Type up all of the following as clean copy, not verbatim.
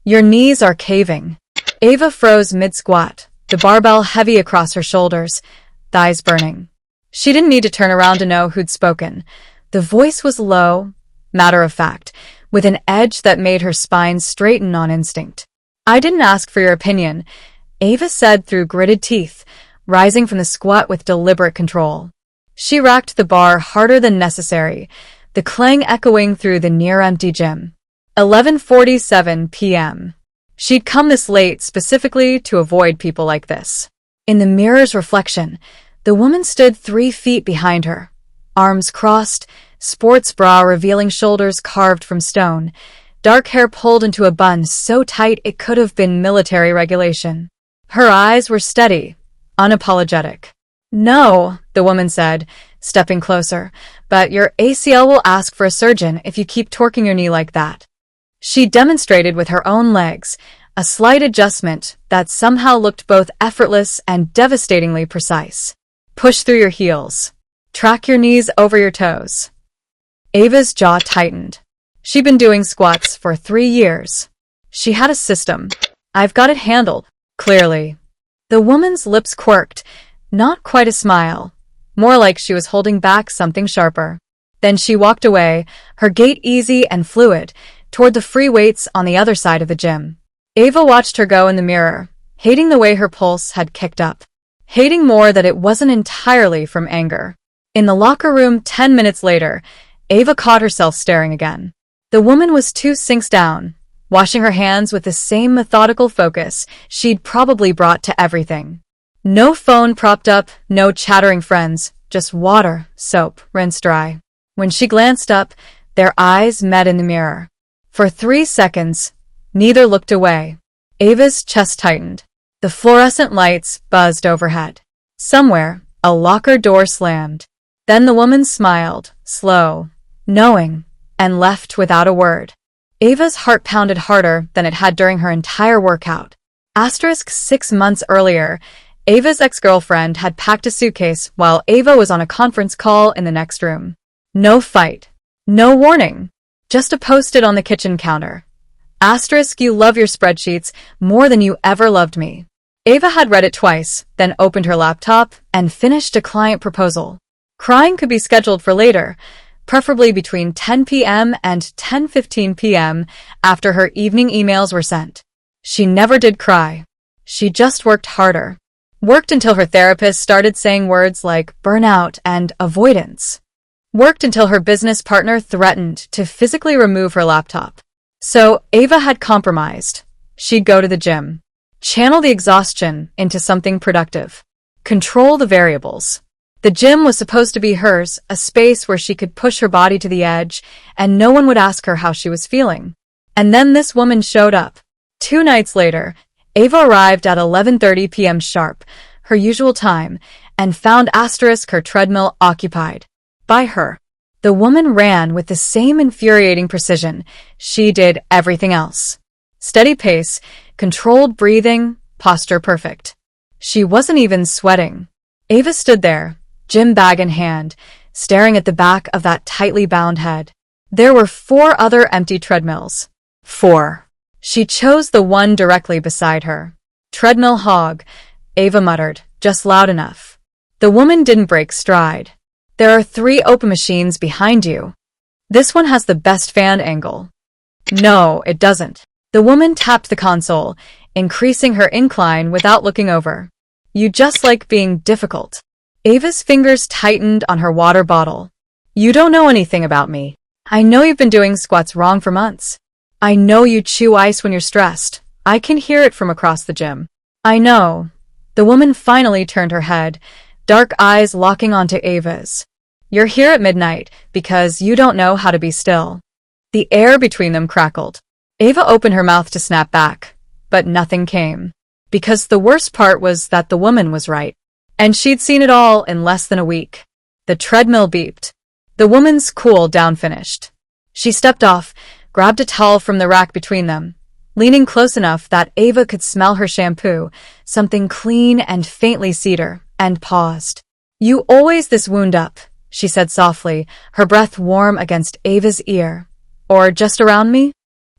Your knees are caving. Ava froze mid-squat, the barbell heavy across her shoulders, thighs burning. She didn't need to turn around to know who'd spoken. The voice was low, matter-of-fact, with an edge that made her spine straighten on instinct. I didn't ask for your opinion, Ava said through gritted teeth, rising from the squat with deliberate control. She racked the bar harder than necessary, the clang echoing through the near-empty gym. 11:47 p.m. She'd come this late specifically to avoid people like this. In the mirror's reflection, the woman stood 3 feet behind her, arms crossed, sports bra revealing shoulders carved from stone, dark hair pulled into a bun so tight it could have been military regulation. Her eyes were steady, unapologetic. "No," the woman said, stepping closer, "but your ACL will ask for a surgeon if you keep torquing your knee like that." She demonstrated with her own legs, a slight adjustment that somehow looked both effortless and devastatingly precise. "Push through your heels. Track your knees over your toes." Ava's jaw tightened. She'd been doing squats for 3 years. She had a system. "I've got it handled," clearly. The woman's lips quirked, not quite a smile, more like she was holding back something sharper. Then she walked away, her gait easy and fluid, toward the free weights on the other side of the gym. Ava watched her go in the mirror, hating the way her pulse had kicked up, hating more that it wasn't entirely from anger. In the locker room 10 minutes later, Ava caught herself staring again. The woman was 2 sinks down, washing her hands with the same methodical focus she'd probably brought to everything. No phone propped up, no chattering friends, just water, soap, rinse dry. When she glanced up, their eyes met in the mirror. For 3 seconds, neither looked away. Ava's chest tightened. The fluorescent lights buzzed overhead. Somewhere, a locker door slammed. Then the woman smiled, slow, knowing, and left without a word. Ava's heart pounded harder than it had during her entire workout. 6 months earlier, Ava's ex-girlfriend had packed a suitcase while Ava was on a conference call in the next room. No fight. No warning. Just a post-it on the kitchen counter. "You love your spreadsheets more than you ever loved me." Ava had read it twice, then opened her laptop and finished a client proposal. Crying could be scheduled for later, preferably between 10 p.m. and 10:15 p.m. after her evening emails were sent. She never did cry. She just worked harder. Worked until her therapist started saying words like burnout and avoidance. Worked until her business partner threatened to physically remove her laptop. So Ava had compromised. She'd go to the gym. Channel the exhaustion into something productive. Control the variables. The gym was supposed to be hers, a space where she could push her body to the edge, and no one would ask her how she was feeling. And then this woman showed up. 2 nights later, Ava arrived at 11:30 p.m. sharp, her usual time, and found her treadmill occupied. By her. The woman ran with the same infuriating precision she did everything else. Steady pace, controlled breathing, posture perfect. She wasn't even sweating. Ava stood there, gym bag in hand, staring at the back of that tightly bound head. There were 4 other empty treadmills. 4. She chose the one directly beside her. "Treadmill hog," Ava muttered, just loud enough. The woman didn't break stride. "There are 3 open machines behind you. This one has the best fan angle." "No, it doesn't." The woman tapped the console, increasing her incline without looking over. "You just like being difficult." Ava's fingers tightened on her water bottle. "You don't know anything about me. I know you've been doing squats wrong for months. I know you chew ice when you're stressed. I can hear it from across the gym." "I know." The woman finally turned her head, dark eyes locking onto Ava's. "You're here at midnight because you don't know how to be still." The air between them crackled. Ava opened her mouth to snap back, but nothing came. Because the worst part was that the woman was right. And she'd seen it all in less than a week. The treadmill beeped. The woman's cool down finished. She stepped off, grabbed a towel from the rack between them, leaning close enough that Ava could smell her shampoo, something clean and faintly cedar, and paused. "You always this wound up," she said softly, her breath warm against Ava's ear. "Or just around me?"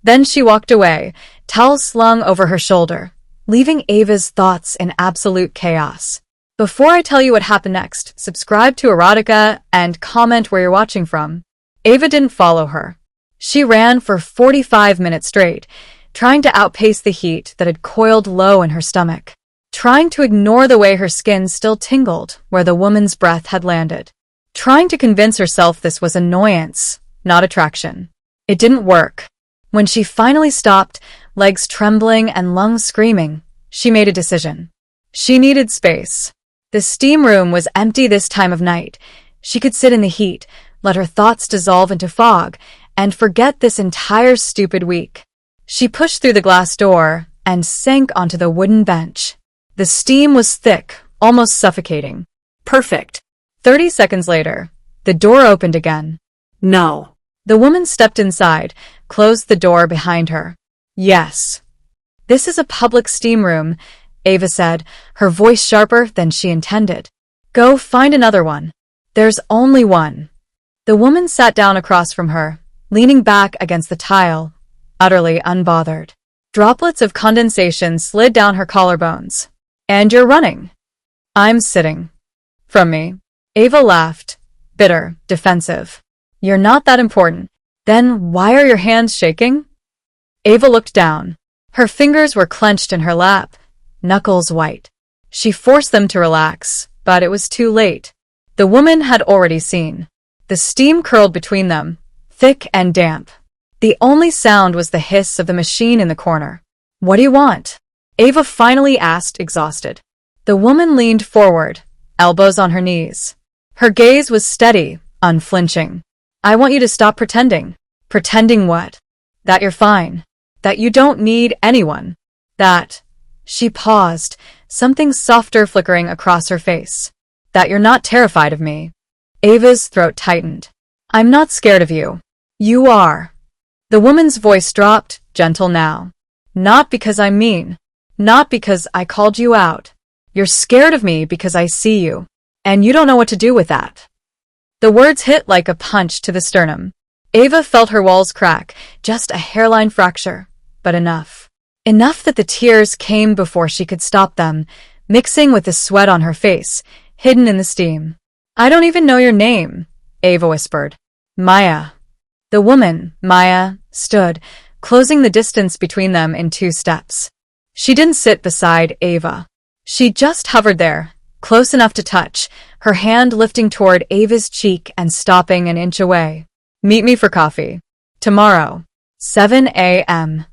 Then she walked away, towel slung over her shoulder, leaving Ava's thoughts in absolute chaos. Before I tell you what happened next, subscribe to Erotica and comment where you're watching from. Ava didn't follow her. She ran for 45 minutes straight, trying to outpace the heat that had coiled low in her stomach, trying to ignore the way her skin still tingled where the woman's breath had landed, trying to convince herself this was annoyance, not attraction. It didn't work. When she finally stopped, legs trembling and lungs screaming, she made a decision. She needed space. The steam room was empty this time of night. She could sit in the heat, let her thoughts dissolve into fog, and forget this entire stupid week. She pushed through the glass door and sank onto the wooden bench. The steam was thick, almost suffocating. Perfect. 30 seconds later, the door opened again. No. The woman stepped inside, closed the door behind her. Yes. This is a public steam room, Ava said, her voice sharper than she intended. Go find another one. There's only one. The woman sat down across from her, leaning back against the tile, utterly unbothered. Droplets of condensation slid down her collarbones. And you're running. I'm sitting. From me. Ava laughed, bitter, defensive. You're not that important. Then why are your hands shaking? Ava looked down. Her fingers were clenched in her lap, knuckles white. She forced them to relax, but it was too late. The woman had already seen. The steam curled between them, thick and damp. The only sound was the hiss of the machine in the corner. What do you want? Ava finally asked, exhausted. The woman leaned forward, elbows on her knees. Her gaze was steady, unflinching. I want you to stop pretending. Pretending what? That you're fine. That you don't need anyone. That... She paused, something softer flickering across her face. That you're not terrified of me. Ava's throat tightened. I'm not scared of you. You are. The woman's voice dropped, gentle now. Not because I'm mean. Not because I called you out. You're scared of me because I see you. And you don't know what to do with that. The words hit like a punch to the sternum. Ava felt her walls crack, just a hairline fracture. But enough. Enough that the tears came before she could stop them, mixing with the sweat on her face, hidden in the steam. I don't even know your name, Ava whispered. Maya. The woman, Maya, stood, closing the distance between them in 2 steps. She didn't sit beside Ava. She just hovered there, close enough to touch, her hand lifting toward Ava's cheek and stopping an inch away. Meet me for coffee. Tomorrow. 7 a.m.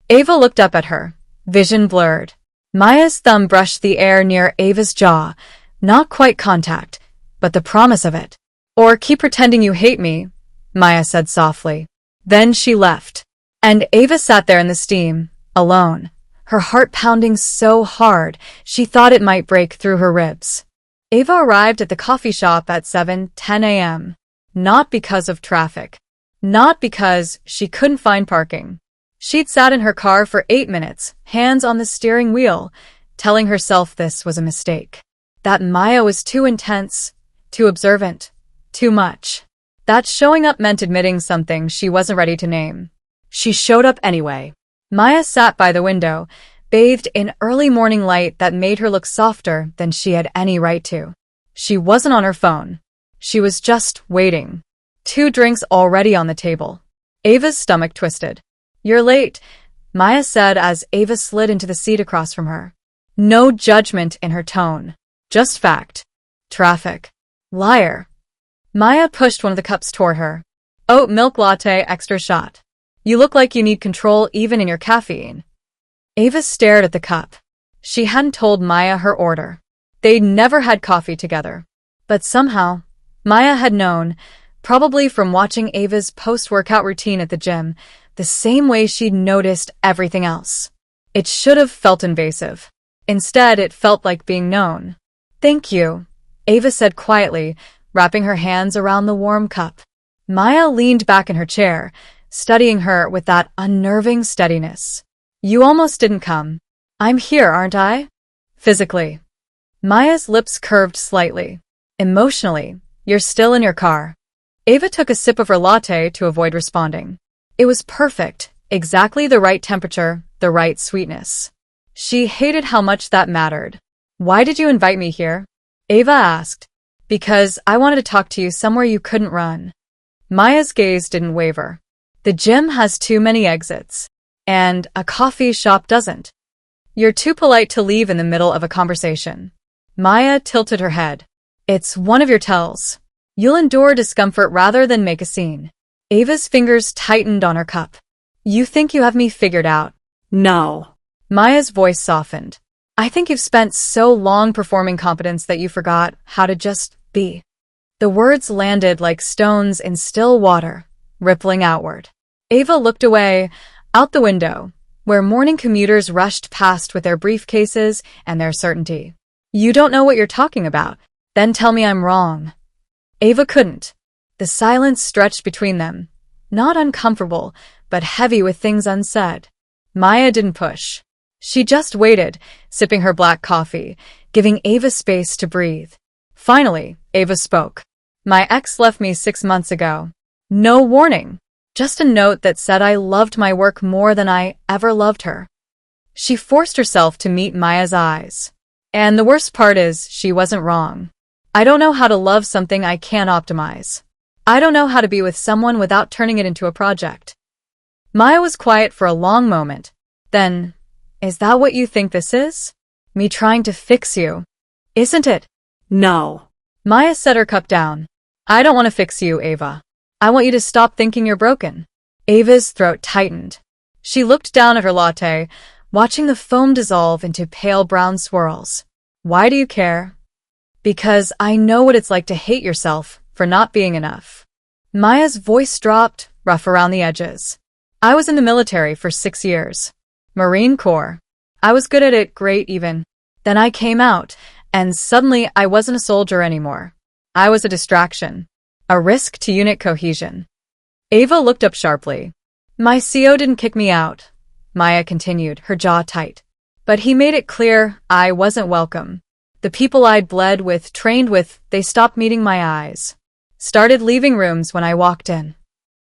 Ava looked up at her, vision blurred. Maya's thumb brushed the air near Ava's jaw, not quite contact, but the promise of it. Or keep pretending you hate me, Maya said softly. Then she left. And Ava sat there in the steam, alone, her heart pounding so hard she thought it might break through her ribs. Ava arrived at the coffee shop at 7:10 a.m. Not because of traffic. Not because she couldn't find parking. She'd sat in her car for 8 minutes, hands on the steering wheel, telling herself this was a mistake. That Maya was too intense, too observant, too much. That showing up meant admitting something she wasn't ready to name. She showed up anyway. Maya sat by the window, bathed in early morning light that made her look softer than she had any right to. She wasn't on her phone. She was just waiting. 2 drinks already on the table. Ava's stomach twisted. You're late, Maya said as Ava slid into the seat across from her. No judgment in her tone. Just fact. Traffic. Liar. Maya pushed one of the cups toward her. Oat milk latte extra shot. You look like you need control even in your caffeine. Ava stared at the cup. She hadn't told Maya her order. They'd never had coffee together. But somehow, Maya had known, probably from watching Ava's post-workout routine at the gym, the same way she'd noticed everything else. It should have felt invasive. Instead, it felt like being known. Thank you, Ava said quietly, wrapping her hands around the warm cup. Maya leaned back in her chair, studying her with that unnerving steadiness. You almost didn't come. I'm here, aren't I? Physically. Maya's lips curved slightly. Emotionally, you're still in your car. Ava took a sip of her latte to avoid responding. It was perfect, Exactly the right temperature, the right sweetness. She hated how much that mattered. Why did you invite me here? Ava asked. Because I wanted to talk to you somewhere you couldn't run. Maya's gaze didn't waver. The gym has too many exits. And a coffee shop doesn't. You're too polite to leave in the middle of a conversation. Maya tilted her head. It's one of your tells. You'll endure discomfort rather than make a scene. Ava's fingers tightened on her cup. You think you have me figured out? No. Maya's voice softened. I think you've spent so long performing competence that you forgot how to just be. The words landed like stones in still water, rippling outward. Ava looked away, out the window, where morning commuters rushed past with their briefcases and their certainty. You don't know what you're talking about. Then tell me I'm wrong. Ava couldn't. The silence stretched between them, not uncomfortable, but heavy with things unsaid. Maya didn't push. She just waited, sipping her black coffee, giving Ava space to breathe. Finally, Ava spoke. My ex left me 6 months ago. No warning. Just a note that said I loved my work more than I ever loved her. She forced herself to meet Maya's eyes. And the worst part is, she wasn't wrong. I don't know how to love something I can't optimize. I don't know how to be with someone without turning it into a project. Maya was quiet for a long moment. Then, is that what you think this is? Me trying to fix you? Isn't it? No. Maya set her cup down. I don't want to fix you, Ava. I want you to stop thinking you're broken. Ava's throat tightened. She looked down at her latte, watching the foam dissolve into pale brown swirls. Why do you care? Because I know what it's like to hate yourself for not being enough. Maya's voice dropped, rough around the edges. I was in the military for 6 years. Marine Corps. I was good at it, great even. Then I came out, and suddenly I wasn't a soldier anymore. I was a distraction. A risk to unit cohesion. Ava looked up sharply. My CO didn't kick me out, Maya continued, her jaw tight. But he made it clear I wasn't welcome. The people I'd bled with, trained with, they stopped meeting my eyes. Started leaving rooms when I walked in.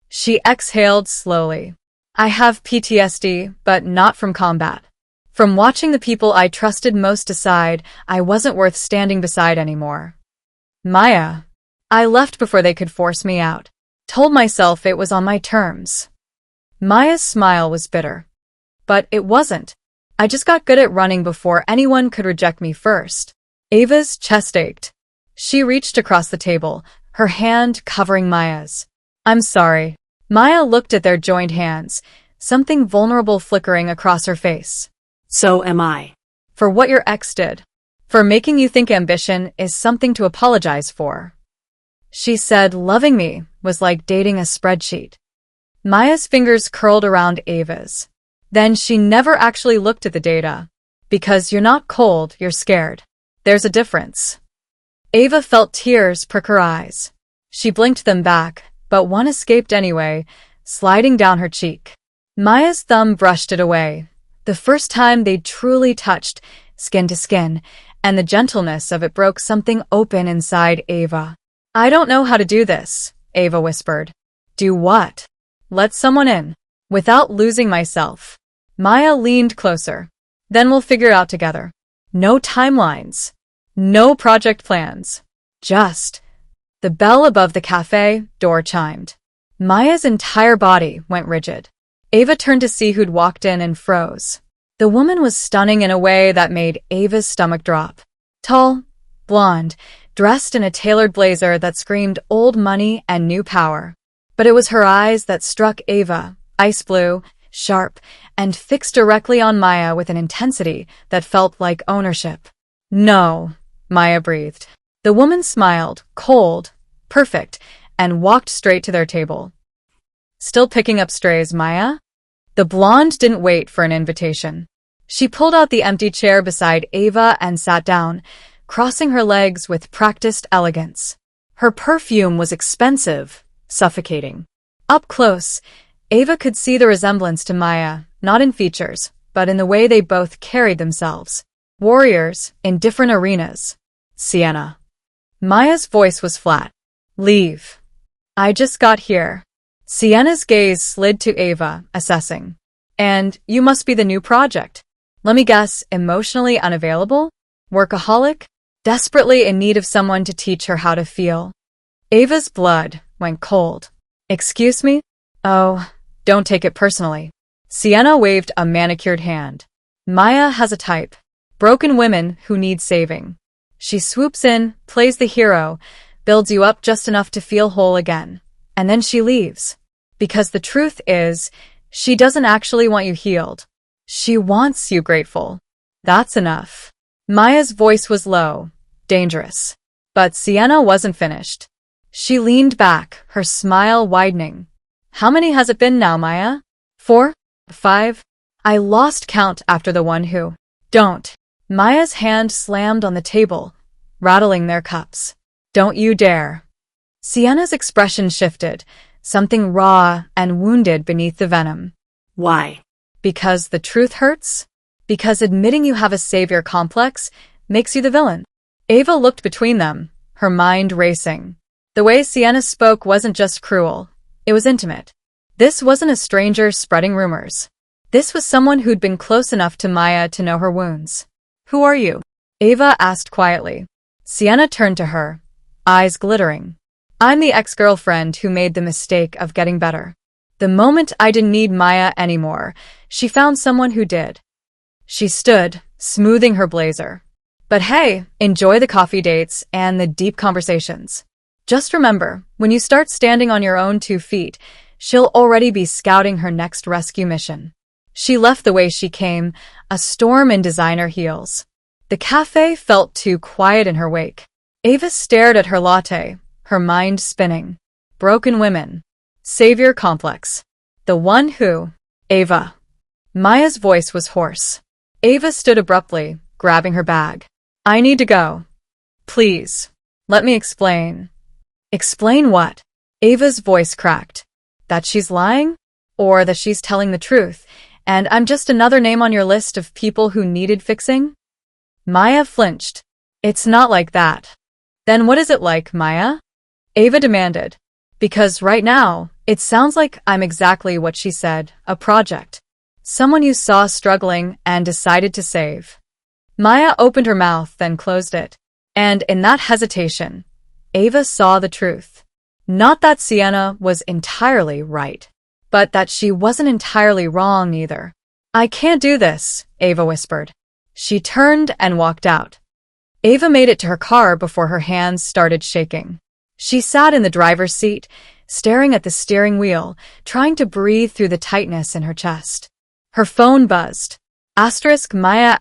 She exhaled slowly. I have PTSD, but not from combat. From watching the people I trusted most decide I wasn't worth standing beside anymore. Maya. I left before they could force me out. Told myself it was on my terms. Maya's smile was bitter. But it wasn't. I just got good at running before anyone could reject me first. Ava's chest ached. She reached across the table, her hand covering Maya's. I'm sorry. Maya looked at their joined hands, something vulnerable flickering across her face. So am I. For what your ex did. For making you think ambition is something to apologize for. She said loving me was like dating a spreadsheet. Maya's fingers curled around Ava's. Then she never actually looked at the data. Because you're not cold, you're scared. There's a difference. Ava felt tears prick her eyes. She blinked them back, but one escaped anyway, sliding down her cheek. Maya's thumb brushed it away. The first time they'd truly touched, skin to skin, and the gentleness of it broke something open inside Ava. I don't know how to do this, Ava whispered. Do what? Let someone in. Without losing myself. Maya leaned closer. Then we'll figure it out together. No timelines. No project plans. Just. The bell above the cafe door chimed. Maya's entire body went rigid. Ava turned to see who'd walked in and froze. The woman was stunning in a way that made Ava's stomach drop. Tall, blonde, dressed in a tailored blazer that screamed old money and new power. But it was her eyes that struck Ava, ice blue, sharp, and fixed directly on Maya with an intensity that felt like ownership. No, Maya breathed. The woman smiled, cold, perfect, and walked straight to their table. Still picking up strays, Maya? The blonde didn't wait for an invitation. She pulled out the empty chair beside Ava and sat down, crossing her legs with practiced elegance. Her perfume was expensive, suffocating. Up close, Ava could see the resemblance to Maya, not in features, but in the way they both carried themselves. Warriors, in different arenas. Sienna. Maya's voice was flat. Leave. I just got here. Sienna's gaze slid to Ava, assessing. And you must be the new project. Let me guess, emotionally unavailable? Workaholic? Desperately in need of someone to teach her how to feel. Ava's blood went cold. Excuse me? Oh, don't take it personally. Sienna waved a manicured hand. Maya has a type. Broken women who need saving. She swoops in, plays the hero, builds you up just enough to feel whole again. And then she leaves. Because the truth is, she doesn't actually want you healed. She wants you grateful. That's enough. Maya's voice was low, dangerous. But Sienna wasn't finished. She leaned back, her smile widening. How many has it been now, Maya? 4? 5? I lost count after the one who. Don't. Maya's hand slammed on the table, rattling their cups. Don't you dare. Sienna's expression shifted, something raw and wounded beneath the venom. Why? Because the truth hurts? Because admitting you have a savior complex makes you the villain? Ava looked between them, her mind racing. The way Sienna spoke wasn't just cruel, it was intimate. This wasn't a stranger spreading rumors. This was someone who'd been close enough to Maya to know her wounds. Who are you? Ava asked quietly. Sienna turned to her, eyes glittering. I'm the ex-girlfriend who made the mistake of getting better. The moment I didn't need Maya anymore, she found someone who did. She stood, smoothing her blazer. But hey, enjoy the coffee dates and the deep conversations. Just remember, when you start standing on your own 2 feet, she'll already be scouting her next rescue mission. She left the way she came, a storm in designer heels. The cafe felt too quiet in her wake. Ava stared at her latte, her mind spinning. Broken women. Savior complex. The one who. Ava. Maya's voice was hoarse. Ava stood abruptly, grabbing her bag. I need to go. Please. Let me explain. Explain what? Ava's voice cracked. That she's lying? Or that she's telling the truth, and I'm just another name on your list of people who needed fixing? Maya flinched. It's not like that. Then what is it like, Maya? Ava demanded. Because right now, it sounds like I'm exactly what she said, a project. Someone you saw struggling and decided to save. Maya opened her mouth, then closed it. And in that hesitation, Ava saw the truth. Not that Sienna was entirely right, but that she wasn't entirely wrong either. I can't do this, Ava whispered. She turned and walked out. Ava made it to her car before her hands started shaking. She sat in the driver's seat, staring at the steering wheel, trying to breathe through the tightness in her chest. Her phone buzzed. Maya,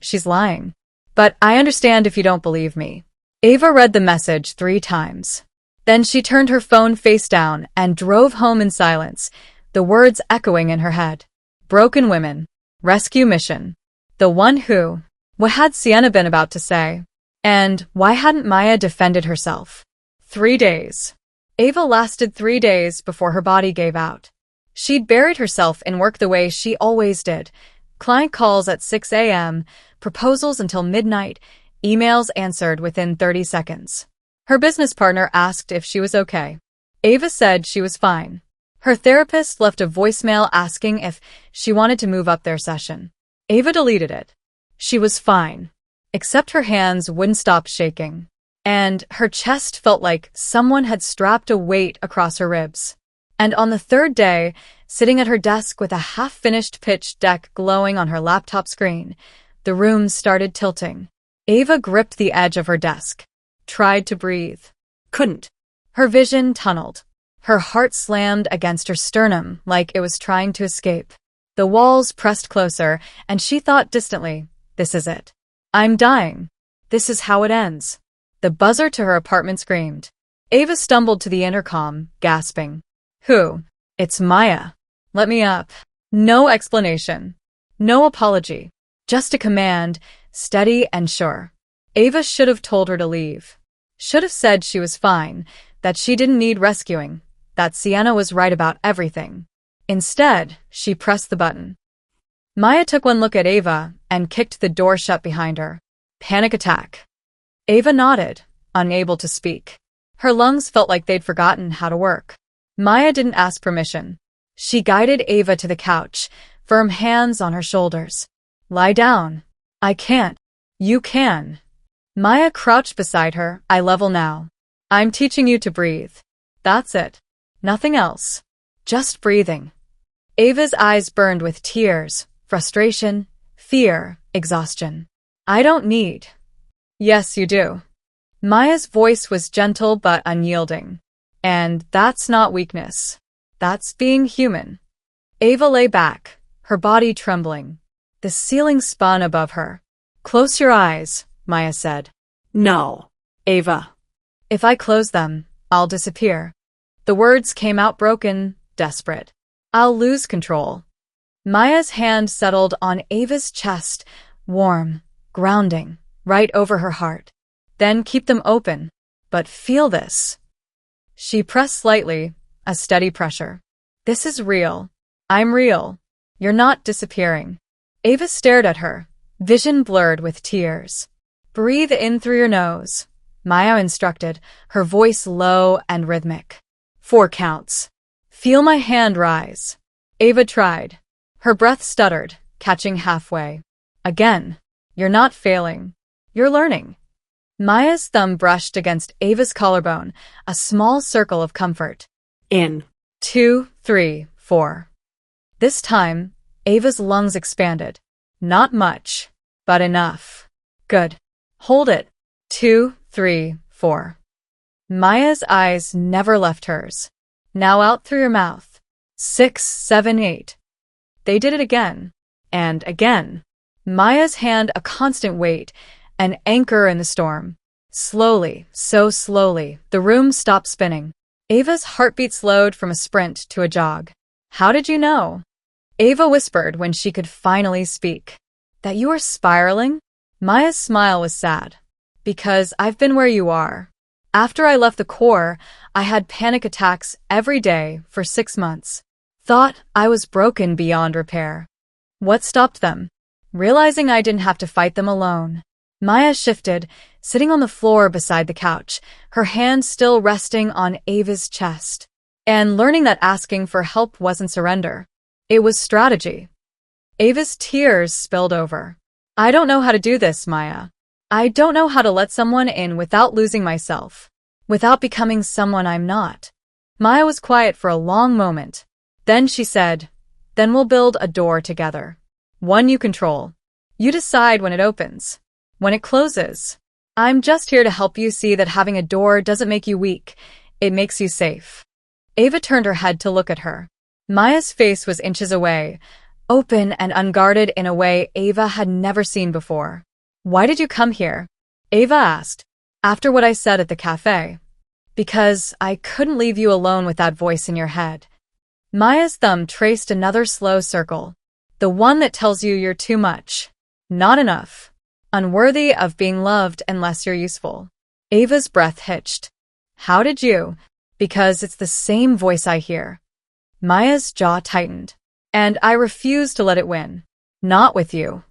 she's lying. But I understand if you don't believe me. Ava read the message 3 times. Then she turned her phone face down and drove home in silence, the words echoing in her head. Broken women. Rescue mission. The one who. What had Sienna been about to say? And why hadn't Maya defended herself? 3 days. Ava lasted 3 days before her body gave out. She'd buried herself in work the way she always did. Client calls at 6 a.m., proposals until midnight, emails answered within 30 seconds. Her business partner asked if she was okay. Ava said she was fine. Her therapist left a voicemail asking if she wanted to move up their session. Ava deleted it. She was fine. Except her hands wouldn't stop shaking. And her chest felt like someone had strapped a weight across her ribs. And on the 3rd day, sitting at her desk with a half-finished pitch deck glowing on her laptop screen, the room started tilting. Ava gripped the edge of her desk. Tried to breathe. Couldn't. Her vision tunneled. Her heart slammed against her sternum like it was trying to escape. The walls pressed closer, and she thought distantly, this is it. I'm dying. This is how it ends. The buzzer to her apartment screamed. Ava stumbled to the intercom, gasping. Who? It's Maya. Let me up. No explanation. No apology. Just a command, steady and sure. Ava should have told her to leave. Should have said she was fine, that she didn't need rescuing, that Sienna was right about everything. Instead, she pressed the button. Maya took one look at Ava and kicked the door shut behind her. Panic attack. Ava nodded, unable to speak. Her lungs felt like they'd forgotten how to work. Maya didn't ask permission. She guided Ava to the couch, firm hands on her shoulders. Lie down. I can't. You can. Maya crouched beside her. I level now. I'm teaching you to breathe. That's it. Nothing else. Just breathing. Ava's eyes burned with tears, frustration, fear, exhaustion. I don't need. Yes, you do. Maya's voice was gentle but unyielding. And that's not weakness. That's being human. Ava lay back, her body trembling. The ceiling spun above her. Close your eyes, Maya said. No, Ava. If I close them, I'll disappear. The words came out broken, desperate. I'll lose control. Maya's hand settled on Ava's chest, warm, grounding, right over her heart. Then keep them open. But feel this. She pressed slightly, a steady pressure. This is real. I'm real. You're not disappearing. Ava stared at her, vision blurred with tears. Breathe in through your nose, Maya instructed, her voice low and rhythmic. 4 counts. Feel my hand rise. Ava tried. Her breath stuttered, catching halfway. Again. You're not failing. You're learning. Maya's thumb brushed against Ava's collarbone, a small circle of comfort. In. 2, 3, 4. This time, Ava's lungs expanded. Not much, but enough. Good. Hold it. 2, 3, 4. Maya's eyes never left hers. Now out through your mouth. 6, 7, 8. They did it again. And again. Maya's hand a constant weight, an anchor in the storm. Slowly, so slowly, the room stopped spinning. Ava's heartbeat slowed from a sprint to a jog. How did you know? Ava whispered when she could finally speak. That you are spiraling? Maya's smile was sad. Because I've been where you are. After I left the Corps, I had panic attacks every day for 6 months. Thought I was broken beyond repair. What stopped them? Realizing I didn't have to fight them alone. Maya shifted, sitting on the floor beside the couch, her hand still resting on Ava's chest. And learning that asking for help wasn't surrender. It was strategy. Ava's tears spilled over. I don't know how to do this, Maya. I don't know how to let someone in without losing myself. Without becoming someone I'm not. Maya was quiet for a long moment. Then she said, then we'll build a door together. One you control. You decide when it opens. When it closes. I'm just here to help you see that having a door doesn't make you weak. It makes you safe. Ava turned her head to look at her. Maya's face was inches away, open and unguarded in a way Ava had never seen before. Why did you come here? Ava asked. After what I said at the cafe. Because I couldn't leave you alone with that voice in your head. Maya's thumb traced another slow circle. The one that tells you you're too much. Not enough. Unworthy of being loved unless you're useful. Ava's breath hitched. How did you? Because it's the same voice I hear. Maya's jaw tightened. And I refuse to let it win. Not with you.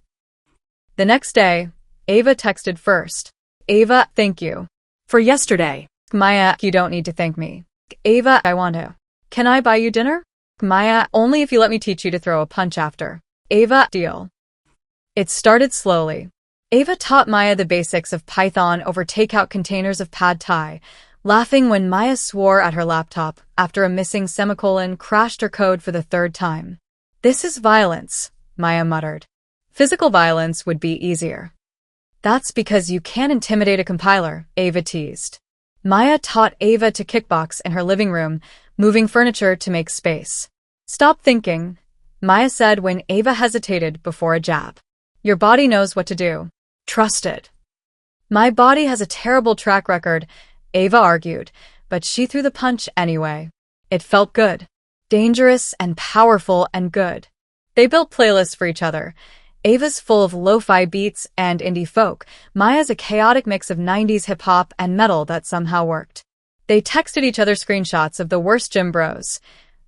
The next day, Ava texted first. Ava, thank you. For yesterday. Maya, you don't need to thank me. Ava, I want to. Can I buy you dinner? Maya, only if you let me teach you to throw a punch after. Ava, deal. It started slowly. Ava taught Maya the basics of Python over takeout containers of pad thai, laughing when Maya swore at her laptop after a missing semicolon crashed her code for the 3rd time. This is violence, Maya muttered. Physical violence would be easier. That's because you can't intimidate a compiler, Ava teased. Maya taught Ava to kickbox in her living room, moving furniture to make space. Stop thinking, Maya said when Ava hesitated before a jab. Your body knows what to do. Trust it. My body has a terrible track record, Ava argued, but she threw the punch anyway. It felt good. Dangerous and powerful and good. They built playlists for each other. Ava's full of lo-fi beats and indie folk. Maya's a chaotic mix of 90s hip-hop and metal that somehow worked. They texted each other screenshots of the worst gym bros.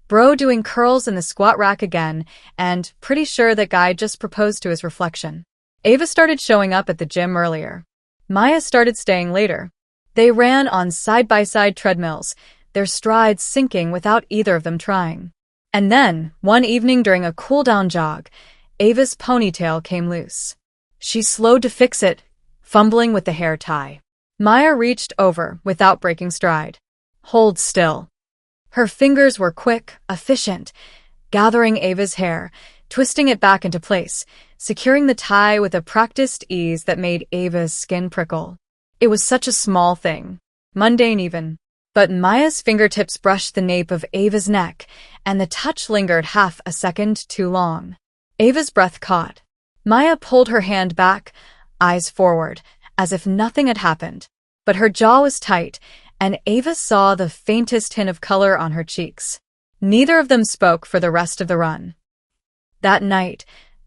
Bro doing curls in the squat rack again, and pretty sure that guy just proposed to his reflection. Ava started showing up at the gym earlier. Maya started staying later. They ran on side-by-side treadmills, their strides sinking without either of them trying. And then, one evening during a cool-down jog, Ava's ponytail came loose. She slowed to fix it, fumbling with the hair tie. Maya reached over without breaking stride. Hold still. Her fingers were quick, efficient, gathering Ava's hair, twisting it back into place, securing the tie with a practiced ease that made Ava's skin prickle. It was such a small thing, mundane even. But Maya's fingertips brushed the nape of Ava's neck, and the touch lingered half a second too long. Ava's breath caught. Maya pulled her hand back, eyes forward, as if nothing had happened. But her jaw was tight, and Ava saw the faintest hint of color on her cheeks. Neither of them spoke for the rest of the run. That night,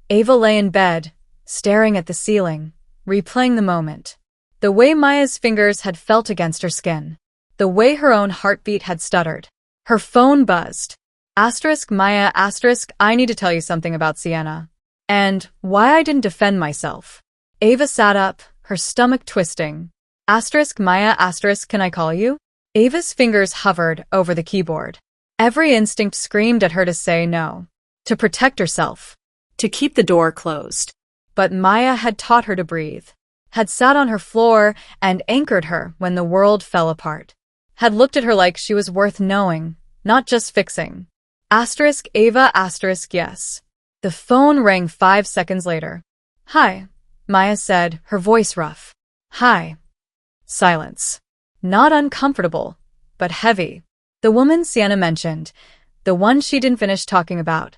Ava lay in bed, staring at the ceiling, replaying the moment. The way Maya's fingers had felt against her skin. The way her own heartbeat had stuttered. Her phone buzzed. Maya, I need to tell you something about Sienna. And why I didn't defend myself. Ava sat up, her stomach twisting. Maya, can I call you? Ava's fingers hovered over the keyboard. Every instinct screamed at her to say no. To protect herself. To keep the door closed. But Maya had taught her to breathe. Had sat on her floor and anchored her when the world fell apart. Had looked at her like she was worth knowing, not just fixing. Ava, yes. The phone rang 5 seconds later. Hi, Maya said, her voice rough. Hi. Silence. Not uncomfortable, but heavy. The woman Sienna mentioned, the one she didn't finish talking about.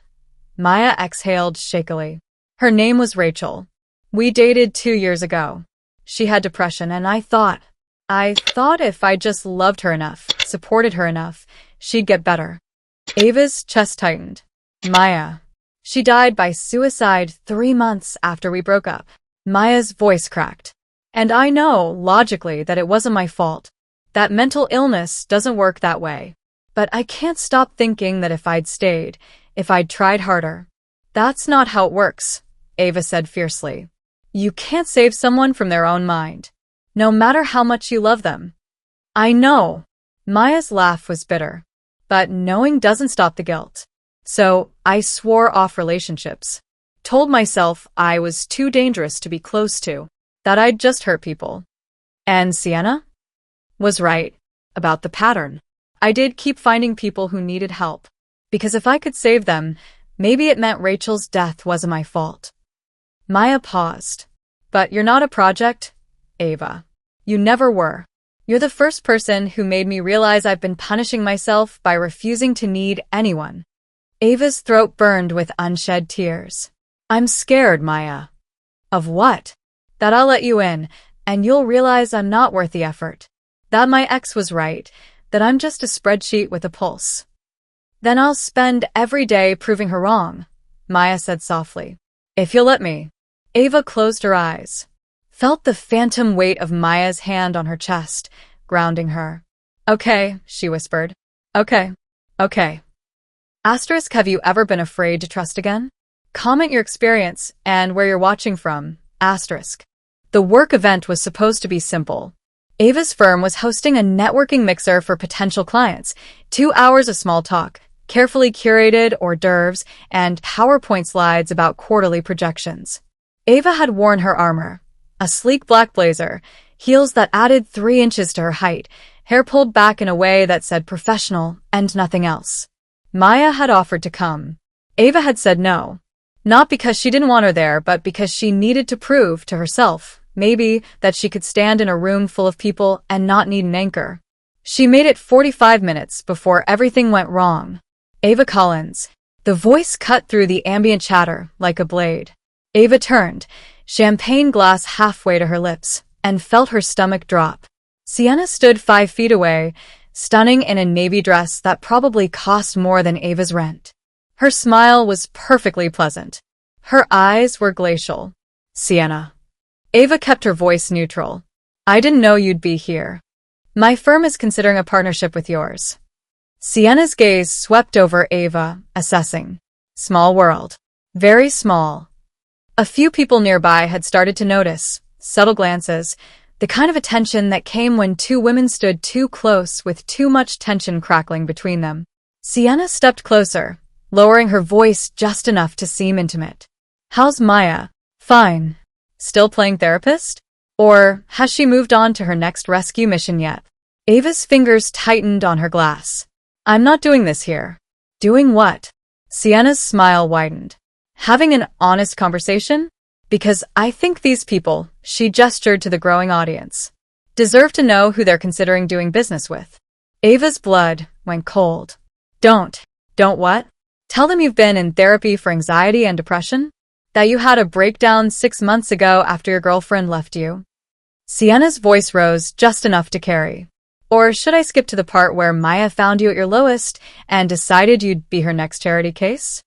Maya exhaled shakily. Her name was Rachel. We dated 2 years ago. She had depression, and I thought if I just loved her enough, supported her enough, she'd get better. Ava's chest tightened. Maya. She died by suicide 3 months after we broke up. Maya's voice cracked. And I know, logically, that it wasn't my fault. That mental illness doesn't work that way. But I can't stop thinking that if I'd stayed, if I'd tried harder. That's not how it works, Ava said fiercely. You can't save someone from their own mind. No matter how much you love them. I know. Maya's laugh was bitter. But knowing doesn't stop the guilt. So, I swore off relationships. Told myself I was too dangerous to be close to. That I'd just hurt people. And Sienna? Was right. About the pattern. I did keep finding people who needed help. Because if I could save them, maybe it meant Rachel's death wasn't my fault. Maya paused. But you're not a project, Ava. You never were. You're the first person who made me realize I've been punishing myself by refusing to need anyone. Ava's throat burned with unshed tears. I'm scared, Maya. Of what? That I'll let you in, and you'll realize I'm not worth the effort. That my ex was right, that I'm just a spreadsheet with a pulse. Then I'll spend every day proving her wrong, Maya said softly. If you'll let me. Ava closed her eyes. Felt the phantom weight of Maya's hand on her chest, grounding her. Okay, she whispered. Okay. Have you ever been afraid to trust again? Comment your experience and where you're watching from. The work event was supposed to be simple. Ava's firm was hosting a networking mixer for potential clients. 2 hours of small talk, carefully curated hors d'oeuvres, and PowerPoint slides about quarterly projections. Ava had worn her armor. A sleek black blazer, heels that added 3 inches to her height, hair pulled back in a way that said professional and nothing else. Maya had offered to come. Ava had said no. Not because she didn't want her there, but because she needed to prove to herself, maybe, that she could stand in a room full of people and not need an anchor. She made it 45 minutes before everything went wrong. Ava Collins. The voice cut through the ambient chatter like a blade. Ava turned, champagne glass halfway to her lips, and felt her stomach drop. Sienna stood 5 feet away, stunning in a navy dress that probably cost more than Ava's rent. Her smile was perfectly pleasant. Her eyes were glacial. Sienna. Ava kept her voice neutral. I didn't know you'd be here. My firm is considering a partnership with yours. Sienna's gaze swept over Ava, assessing. Small world. Very small. A few people nearby had started to notice, subtle glances, The kind of attention that came when two women stood too close with too much tension crackling between them. Sienna stepped closer, lowering her voice just enough to seem intimate. "How's Maya?" "Fine." "Still playing therapist? Or has she moved on to her next rescue mission yet?" Ava's fingers tightened on her glass. "I'm not doing this here." "Doing what?" Sienna's smile widened. "Having an honest conversation? Because I think these people," she gestured to the growing audience, "deserve to know who they're considering doing business with." Ava's blood went cold. Don't what? Tell them you've been in therapy for anxiety and depression? That you had a breakdown 6 months ago after your girlfriend left you?" Sienna's voice rose just enough to carry. "Or should I skip to the part where Maya found you at your lowest and decided you'd be her next charity case?"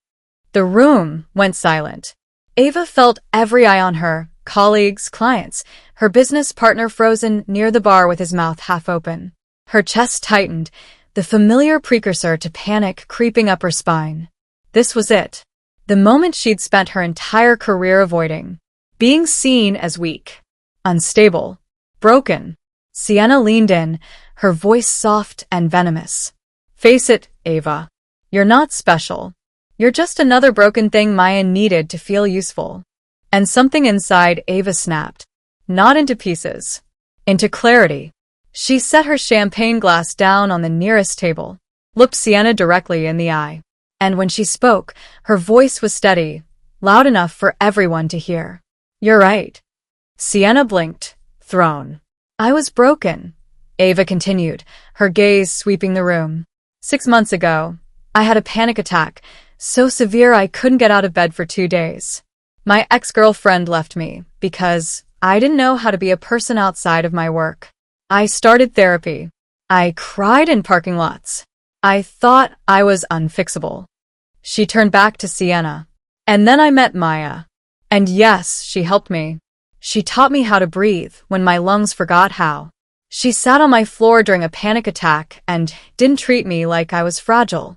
The room went silent. Ava felt every eye on her, colleagues, clients, her business partner frozen near the bar with his mouth half open. Her chest tightened, the familiar precursor to panic creeping up her spine. This was it. The moment she'd spent her entire career avoiding. Being seen as weak, unstable, broken. Sienna leaned in, her voice soft and venomous. "Face it, Ava. You're not special. You're just another broken thing Maya needed to feel useful." And something inside Ava snapped. Not into pieces. Into clarity. She set her champagne glass down on the nearest table, looked Sienna directly in the eye. And when she spoke, her voice was steady, loud enough for everyone to hear. "You're right." Sienna blinked, thrown. "I was broken," Ava continued, her gaze sweeping the room. 6 months ago, I had a panic attack, so severe I couldn't get out of bed for 2 days. My ex-girlfriend left me because I didn't know how to be a person outside of my work. I started therapy. I cried in parking lots. I thought I was unfixable. She turned back to Sienna. And then I met Maya. And yes, she helped me. She taught me how to breathe when my lungs forgot how. She sat on my floor during a panic attack and didn't treat me like I was fragile."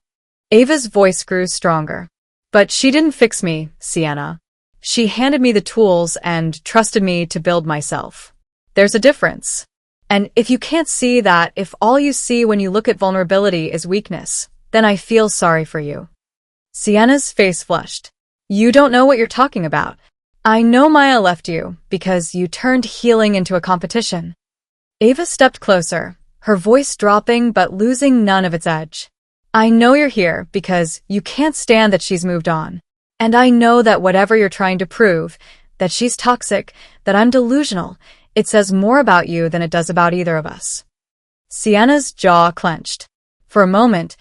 Ava's voice grew stronger. "But she didn't fix me, Sienna. She handed me the tools and trusted me to build myself. There's a difference. And if you can't see that, if all you see when you look at vulnerability is weakness, then I feel sorry for you." Sienna's face flushed. "You don't know what you're talking about. I know Maya left you because you turned healing into a competition." Ava stepped closer, her voice dropping but losing none of its edge. "I know you're here because you can't stand that she's moved on. And I know that whatever you're trying to prove, that she's toxic, that I'm delusional, it says more about you than it does about either of us." Sienna's jaw clenched. For a moment,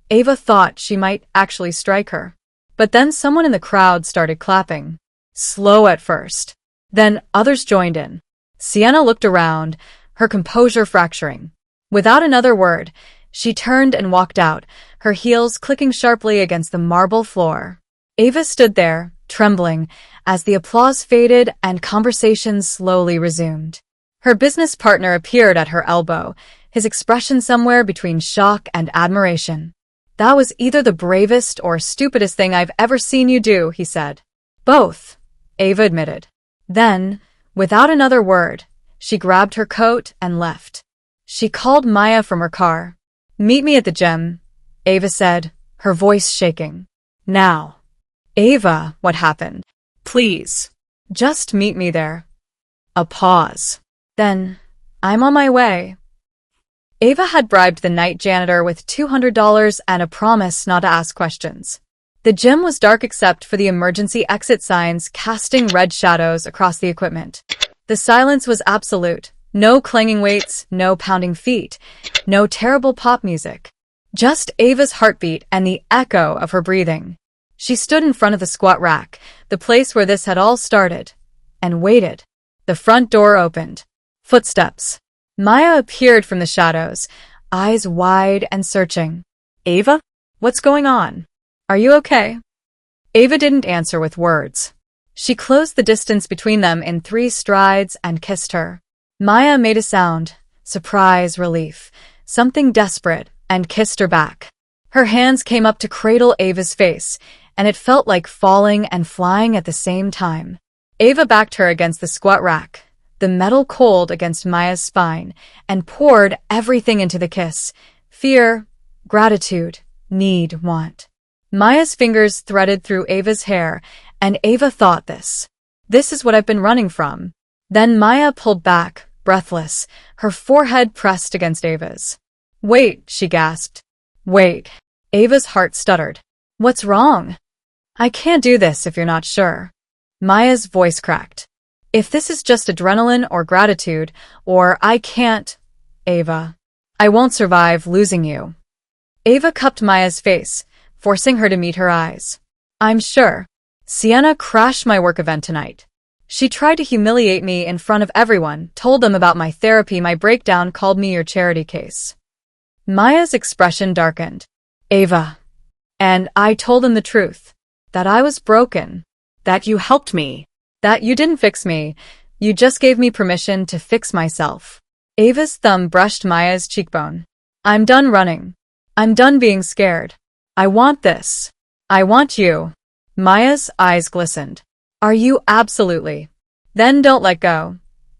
Ava thought she might actually strike her. But then someone in the crowd started clapping. Slow at first. Then others joined in. Sienna looked around, her composure fracturing. Without another word, she turned and walked out, her heels clicking sharply against the marble floor. Ava stood there, trembling, as the applause faded and conversation slowly resumed. Her business partner appeared at her elbow, his expression somewhere between shock and admiration. "That was either the bravest or stupidest thing I've ever seen you do," he said. "Both," Ava admitted. Then, without another word, she grabbed her coat and left. She called Maya from her car. "Meet me at the gym," Ava said, her voice shaking. "Now." "Ava, what happened?" "Please." "Just meet me there." A pause. Then, "I'm on my way." Ava had bribed the night janitor with $200 and a promise not to ask questions. The gym was dark except for the emergency exit signs casting red shadows across the equipment. The silence was absolute. No clanging weights, no pounding feet, no terrible pop music. Just Ava's heartbeat and the echo of her breathing. She stood in front of the squat rack, the place where this had all started, and waited. The front door opened. Footsteps. Maya appeared from the shadows, eyes wide and searching. "Ava? What's going on? Are you okay?" Ava didn't answer with words. She closed the distance between them in 3 strides and kissed her. Maya made a sound, surprise, relief, something desperate, and kissed her back. Her hands came up to cradle Ava's face, and it felt like falling and flying at the same time. Ava backed her against the squat rack, the metal cold against Maya's spine, and poured everything into the kiss. Fear, gratitude, need, want. Maya's fingers threaded through Ava's hair, and Ava thought this. This is what I've been running from. Then Maya pulled back, breathless, her forehead pressed against Ava's. Wait, she gasped. Wait. Ava's heart stuttered. What's wrong? I can't do this if you're not sure. Maya's voice cracked. If this is just adrenaline or gratitude, or I can't, Ava. I won't survive losing you. Ava cupped Maya's face, forcing her to meet her eyes. I'm sure. Sienna crashed my work event tonight. She tried to humiliate me in front of everyone, told them about my therapy, my breakdown, called me your charity case. Maya's expression darkened. Ava. And I told him the truth. That I was broken. That you helped me. That you didn't fix me. You just gave me permission to fix myself. Ava's thumb brushed Maya's cheekbone. I'm done running. I'm done being scared. I want this. I want you. Maya's eyes glistened. Are you absolutely? Then don't let go,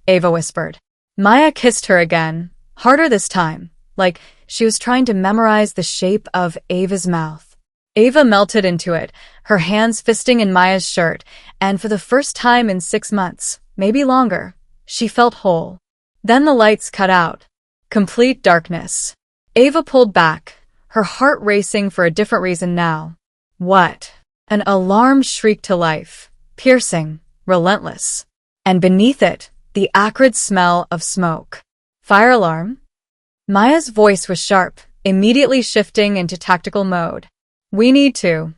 Ava whispered. Maya kissed her again, harder this time, like she was trying to memorize the shape of Ava's mouth. Ava melted into it, her hands fisting in Maya's shirt, and for the first time in 6 months, maybe longer, she felt whole. Then the lights cut out. Complete darkness. Ava pulled back, her heart racing for a different reason now. What? An alarm shrieked to life, piercing, relentless. And beneath it, the acrid smell of smoke. Fire alarm? Maya's voice was sharp, immediately shifting into tactical mode. We need to.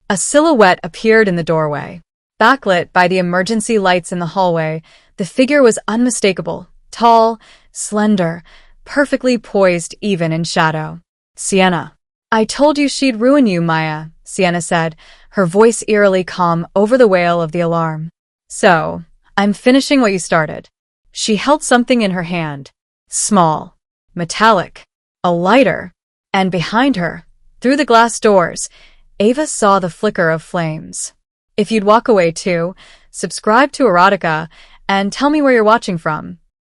A silhouette appeared in the doorway. Backlit by the emergency lights in the hallway, the figure was unmistakable, tall, slender, perfectly poised even in shadow. Sienna. I told you she'd ruin you, Maya, Sienna said, her voice eerily calm over the wail of the alarm. So, I'm finishing what you started. She held something in her hand. Small. Metallic. A lighter. And behind her, through the glass doors, Ava saw the flicker of flames. If you'd walk away too, subscribe to Erotica, and tell me where you're watching from.